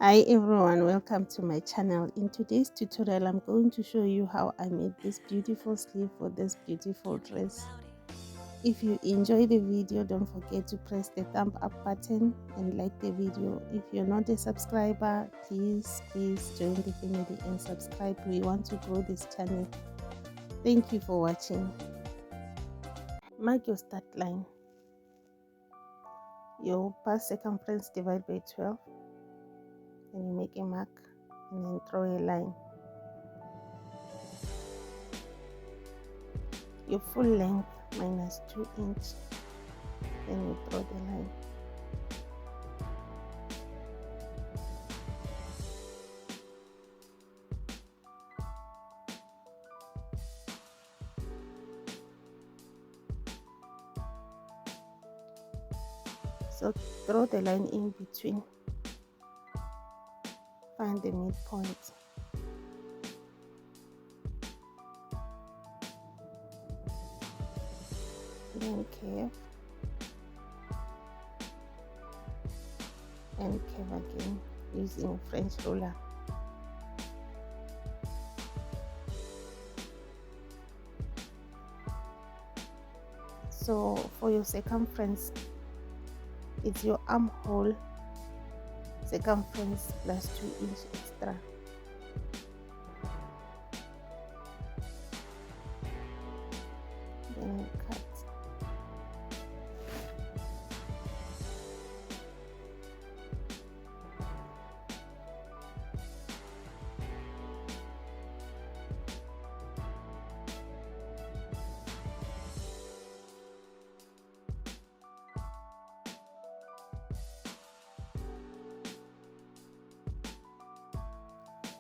Hi everyone, welcome to my channel. In today's tutorial I'm going to show you how I made this beautiful sleeve for this beautiful dress. If you enjoy the video, don't forget to press the thumb up button and like the video. If you're not a subscriber, please join the family and subscribe. We want to grow this channel. Thank you for watching. Mark your start line. Your bust circumference divide by 12. Then you make a mark and then draw a line. Your full length minus 2 inch, then you draw the line. So draw the line in between, find the midpoint. Then curve and curve again using French ruler. So for your circumference, it's your armhole circumference plus 2 inch extra. Then you cut.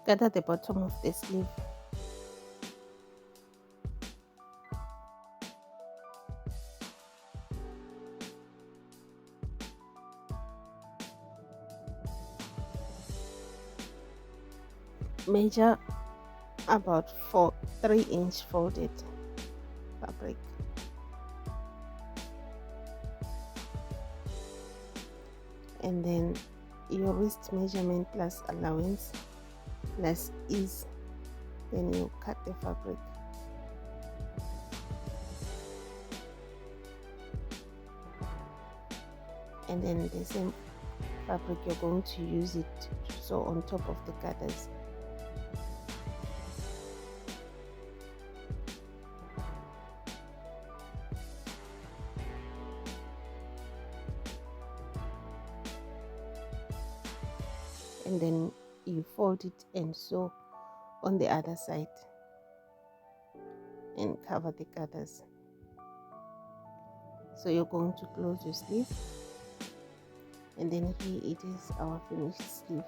Gather the bottom of the sleeve. Measure about 3 inch folded fabric. And then your wrist measurement plus allowance plus ease, then you cut the fabric. And then the same fabric you're going to use it to sew on top of the gathers. And then you fold it and sew on the other side and cover the gathers. So you're going to close your sleeve, and then here it is, our finished sleeve.